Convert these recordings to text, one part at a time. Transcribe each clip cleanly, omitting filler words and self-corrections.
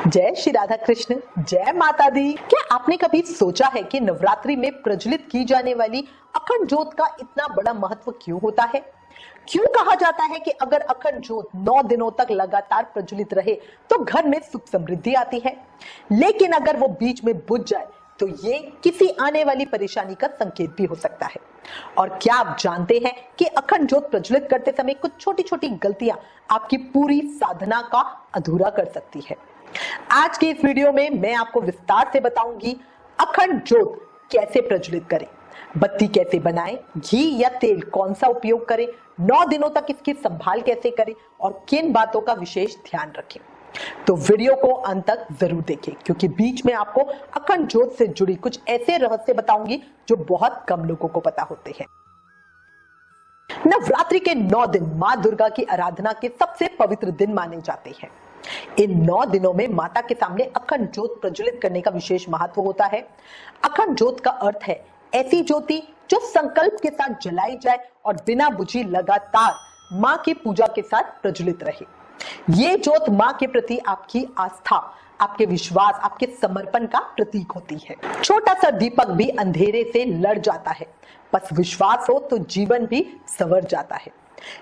जय श्री राधा कृष्ण, जय माता दी। क्या आपने कभी सोचा है कि नवरात्रि में प्रज्वलित की जाने वाली अखंड ज्योत का इतना बड़ा महत्व क्यों होता है? क्यों कहा जाता है कि अगर अखंड ज्योत 9 दिनों तक लगातार प्रज्वलित रहे तो घर में सुख समृद्धि आती है, लेकिन अगर वो बीच में बुझ जाए तो ये किसी आने वाली परेशानी का संकेत भी हो सकता है। और क्या आप जानते हैं कि अखंड ज्योत प्रज्वलित करते समय कुछ छोटी छोटी गलतियां आपकी पूरी साधना का अधूरा कर सकती है। आज के इस वीडियो में मैं आपको विस्तार से बताऊंगी अखंड ज्योत कैसे प्रज्वलित करें, बत्ती कैसे बनाएं, घी या तेल कौन सा उपयोग करें, 9 दिनों तक इसकी संभाल कैसे करें और किन बातों का विशेष ध्यान रखें। तो वीडियो को अंत तक जरूर देखें, क्योंकि बीच में आपको अखंड ज्योत से जुड़ी कुछ ऐसे रहस्य बताऊंगी जो बहुत कम लोगों को पता होते हैं। नवरात्रि के 9 दिन मां दुर्गा की आराधना के सबसे पवित्र दिन माने जाते हैं। इन 9 दिनों में माता के सामने अखंड ज्योत प्रज्वलित करने का विशेष महत्व होता है। अखंड ज्योत का अर्थ है ऐसी ज्योति जो संकल्प के साथ जलाई जाए और बिना बुझी लगातार मां की पूजा के साथ प्रज्वलित रहे। ये ज्योत मां के प्रति आपकी आस्था, आपके विश्वास, आपके समर्पण का प्रतीक होती है। छोटा सा दीपक भी अंधेरे से लड़ जाता है, बस विश्वास हो तो जीवन भी संवर जाता है।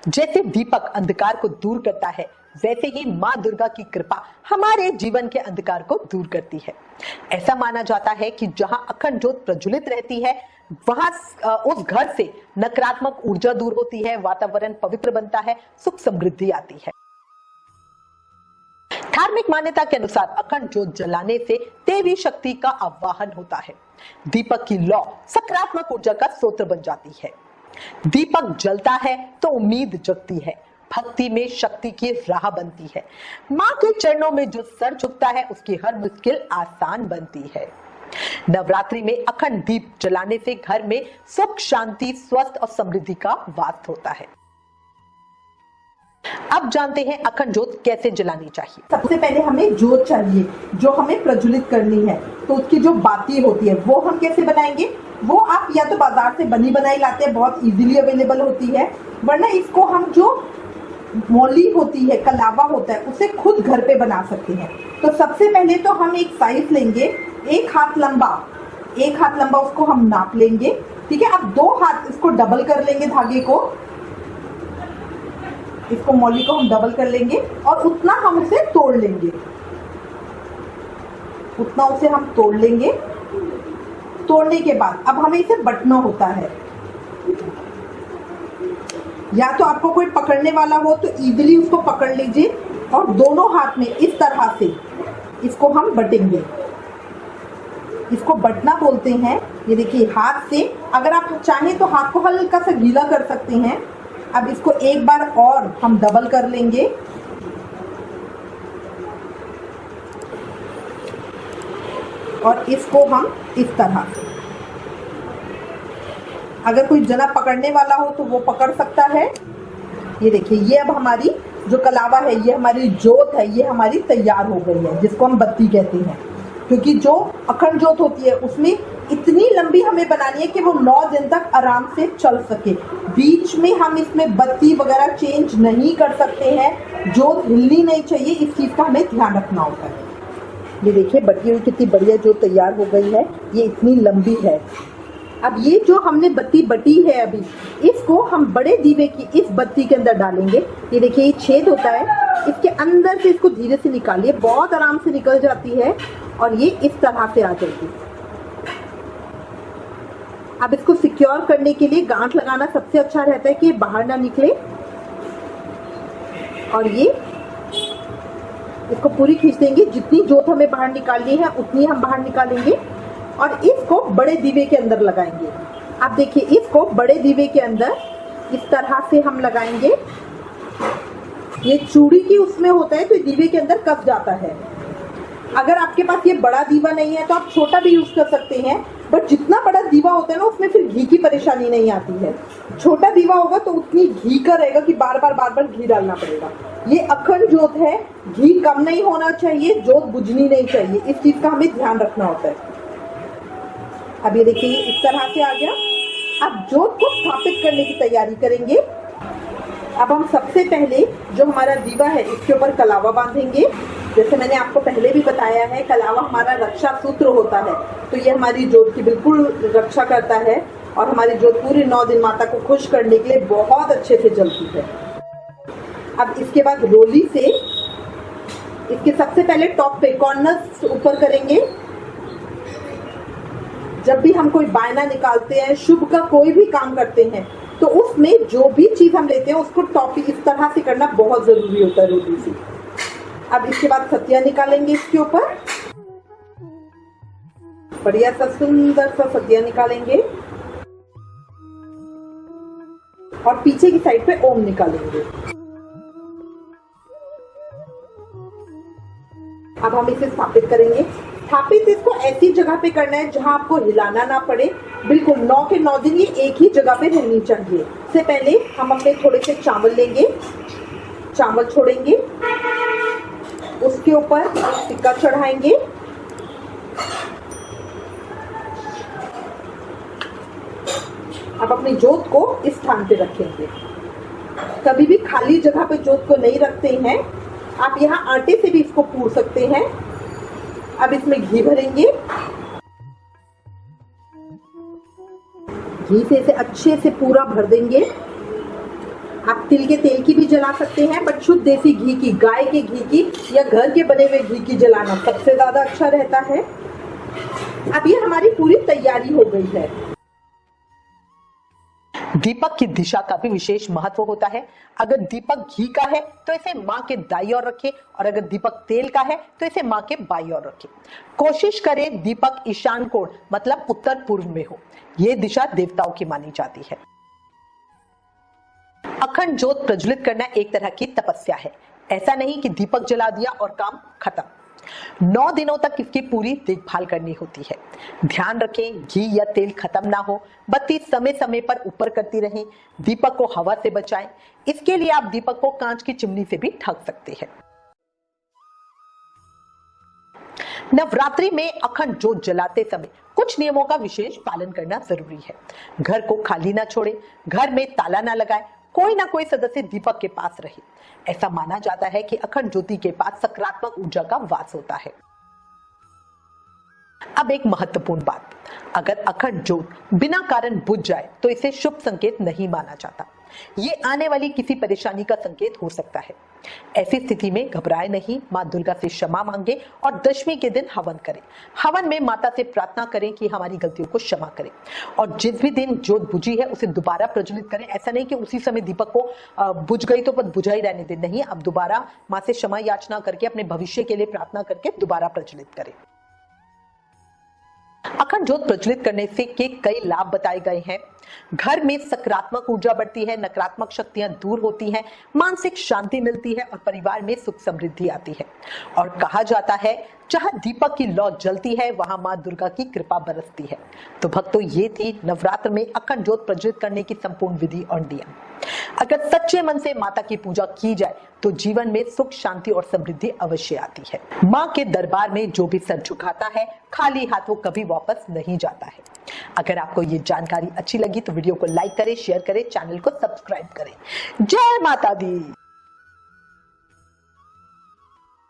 जैसे दीपक अंधकार को दूर करता है, वैसे ही मां दुर्गा की कृपा हमारे जीवन के अंधकार को दूर करती है। ऐसा माना जाता है कि जहां अखंड ज्योत प्रज्वलित रहती है, वहां उस घर से नकारात्मक ऊर्जा दूर होती है, वातावरण पवित्र बनता है, सुख समृद्धि आती है। धार्मिक मान्यता के अनुसार अखंड ज्योत जलाने से देवी शक्ति का आवाहन होता है। दीपक की लौ सकारात्मक ऊर्जा का स्रोत बन जाती है। दीपक जलता है तो उम्मीद जगती है, भक्ति में शक्ति की राह बनती है। मां के चरणों में जो सर झुकता है उसकी हर मुश्किल आसान बनती है। नवरात्रि में अखंड दीप जलाने से घर में सुख, शांति, स्वस्थ और समृद्धि का वास होता है। अब जानते हैं अखंड ज्योत कैसे जलानी चाहिए। सबसे पहले हमें ज्योत चाहिए जो हमें प्रज्वलित करनी है, तो उसकी जो बाती होती है वो हम कैसे बनाएंगे? वो आप या तो बाजार से बनी बनाई लाते हैं, बहुत इजीली अवेलेबल होती है, वरना इसको हम जो मौली होती है, कलावा होता है, उसे खुद घर पे बना सकते हैं। तो सबसे पहले तो हम एक साइज लेंगे, एक हाथ लंबा उसको हम नाप लेंगे। ठीक है, अब 2 हाथ इसको डबल कर लेंगे, धागे को, इसको मौली को हम डबल कर लेंगे और उतना हम उसे तोड़ लेंगे, उतना उसे हम तोड़ लेंगे। तोड़ने के बाद अब हमें इसे बटना होता है। या तो आपको कोई पकड़ने वाला हो तो इजीली उसको पकड़ लीजिए और दोनों हाथ में इस तरह से इसको हम बटेंगे। इसको बटना बोलते हैं। ये देखिए, हाथ से अगर आप चाहें तो हाथ को हल्का सा गीला कर सकते हैं। अब इसको एक बार और हम डबल कर लेंगे और इसको हम इस तरह से, अगर कोई जना पकड़ने वाला हो तो वो पकड़ सकता है। ये देखिए, ये अब हमारी जो कलावा है, ये हमारी ज्योत है, ये हमारी तैयार हो गई है, जिसको हम बत्ती कहते हैं। क्योंकि जो अखंड ज्योत होती है उसमें इतनी लंबी हमें बनानी है कि वो 9 दिन तक आराम से चल सके। बीच में हम इसमें बत्ती वगैरह चेंज नहीं कर सकते हैं, ज्योत हिलनी नहीं चाहिए, इस चीज़ का हमें ध्यान रखना होता है। ये देखिए, बटी हुई कितनी बढ़िया ज्योत तैयार हो गई है, ये इतनी लंबी है। अब ये जो हमने बत्ती बटी है अभी, इसको हम बड़े दीवे की इस बत्ती के अंदर डालेंगे। ये देखिए, ये छेद होता है, इसके अंदर से इसको धीरे से निकालिए, बहुत आराम से निकल जाती है और ये इस तरह से आ जाएगी। अब इसको सिक्योर करने के लिए गांठ लगाना सबसे अच्छा रहता है कि ये बाहर ना निकले। और ये इसको पूरी खींच देंगे, जितनी जोत हमें बाहर निकालनी है उतनी हम बाहर निकालेंगे और इसको बड़े दीवे के अंदर लगाएंगे। अब देखिए, इसको बड़े दीवे के अंदर इस तरह से हम लगाएंगे। ये चूड़ी की उसमें होता है तो दीवे के अंदर कस जाता है। अगर आपके पास ये बड़ा दीवा नहीं है तो आप छोटा भी यूज कर सकते हैं, बट जितना बड़ा दीवा होता है ना, उसमें फिर घी की परेशानी नहीं आती है। छोटा दीवा होगा तो उतनी घी का रहेगा कि बार बार घी डालना पड़ेगा। ये अखंड ज्योत है, घी कम नहीं होना चाहिए, ज्योत बुझनी नहीं चाहिए, इस चीज का हमें ध्यान रखना होता है। अब ये देखिए, इस तरह से आ गया। अब ज्योत को स्थापित करने की तैयारी करेंगे। अब हम सबसे पहले जो हमारा दीवा है इसके ऊपर कलावा बांधेंगे। जैसे मैंने आपको पहले भी बताया है, कलावा हमारा रक्षा सूत्र होता है, तो ये हमारी जोत की बिल्कुल रक्षा करता है और हमारी जोत पूरे 9 दिन माता को खुश करने के लिए बहुत अच्छे से जलती है। अब इसके बाद रोली से इसके सबसे पहले टॉप पे कॉर्नर्स ऊपर करेंगे। जब भी हम कोई बायना निकालते हैं, शुभ का कोई भी काम करते हैं, तो उसमें जो भी चीज हम लेते हैं उसको टॉप इस तरह से करना बहुत जरूरी होता है रोली से। अब इसके बाद सतिया निकालेंगे, इसके ऊपर बढ़िया सा सुंदर सा सतिया निकालेंगे और पीछे की साइड पे ओम निकालेंगे। अब हम इसे स्थापित करेंगे। स्थापित इसको ऐसी जगह पे करना है जहां आपको हिलाना ना पड़े, बिल्कुल 9 के 9 दिन ये एक ही जगह पे रहनी चाहिए। इससे पहले हम अपने थोड़े से चावल लेंगे, चावल छोड़ेंगे, उसके ऊपर सिक्का चढ़ाएंगे, अब अपनी जोत को इस स्थान पे रखेंगे। कभी भी खाली जगह पे जोत को नहीं रखते हैं, आप यहाँ आटे से भी इसको पूर सकते हैं। अब इसमें घी भरेंगे, घी से इसे अच्छे से पूरा भर देंगे। आप तिल के तेल की भी जला सकते हैं, बट शुद्ध देसी घी की, गाय के घी की या घर के बने हुए घी की जलाना सबसे ज्यादा अच्छा रहता है। अब ये हमारी पूरी तैयारी हो गई है। दीपक की दिशा का भी विशेष महत्व होता है। अगर दीपक घी का है तो इसे मां के दाईं ओर रखें और अगर दीपक तेल का है तो इसे मां के बाईं ओर रखें। कोशिश करें दीपक ईशान कोण मतलब उत्तर पूर्व में हो। यह दिशा देवताओं की मानी जाती है। अखंड जोत प्रज्वलित करना एक तरह की तपस्या है। ऐसा नहीं कि दीपक जला दिया और काम खत्म। 9 दिनों तक इसकी पूरी देखभाल करनी होती है। ध्यान रखें घी या तेल खत्म ना हो, बत्ती समय समय पर ऊपर करती रहें, दीपक को हवा से बचाएं। इसके लिए आप दीपक को कांच की चिमनी से भी ढक सकते हैं। नवरात्रि में अखंड जोत जलाते समय कुछ नियमों का विशेष पालन करना जरूरी है। घर को खाली ना छोड़े, घर में ताला ना लगाए, कोई ना कोई सदस्य दीपक के पास रहे। ऐसा माना जाता है कि अखंड ज्योति के पास सकारात्मक ऊर्जा का वास होता है। अब एक महत्वपूर्ण बात, अगर अखंड ज्योत बिना कारण बुझ जाए तो इसे शुभ संकेत नहीं माना जाता। ये आने वाली किसी परेशानी का संकेत हो सकता है। ऐसी स्थिति में घबराए नहीं, मां दुर्गा से क्षमा मांगे और दशमी के दिन हवन करें। हवन में माता से प्रार्थना करें कि हमारी गलतियों को क्षमा करें और जिस भी दिन ज्योत बुझी है उसे दोबारा प्रज्वलित करें। ऐसा नहीं कि उसी समय दीपक को बुझ गई तो बुझा ही रहने दें, नहीं, अब दोबारा मां से क्षमा याचना करके अपने भविष्य के लिए प्रार्थना करके दोबारा प्रज्वलित करें। अखंड ज्योत प्रज्वलित करने से के कई लाभ बताए गए हैं। घर में सकारात्मक ऊर्जा बढ़ती है, नकारात्मक शक्तियां दूर होती हैं, मानसिक शांति मिलती है और परिवार में सुख समृद्धि आती है। और कहा जाता है जहां दीपक की लौ जलती है वहां मां दुर्गा की कृपा बरसती है। तो भक्तों, ये थी नवरात्र में अखंड ज्योत प्रज्वलित करने की संपूर्ण विधि और नियम। अगर सच्चे मन से माता की पूजा की जाए तो जीवन में सुख, शांति और समृद्धि अवश्य आती है। मां के दरबार में जो भी सर झुकाता है खाली हाथ वो कभी वापस नहीं जाता है। अगर आपको ये जानकारी अच्छी लगी तो वीडियो को लाइक करें, शेयर करें, चैनल को सब्सक्राइब करें। जय माता दी।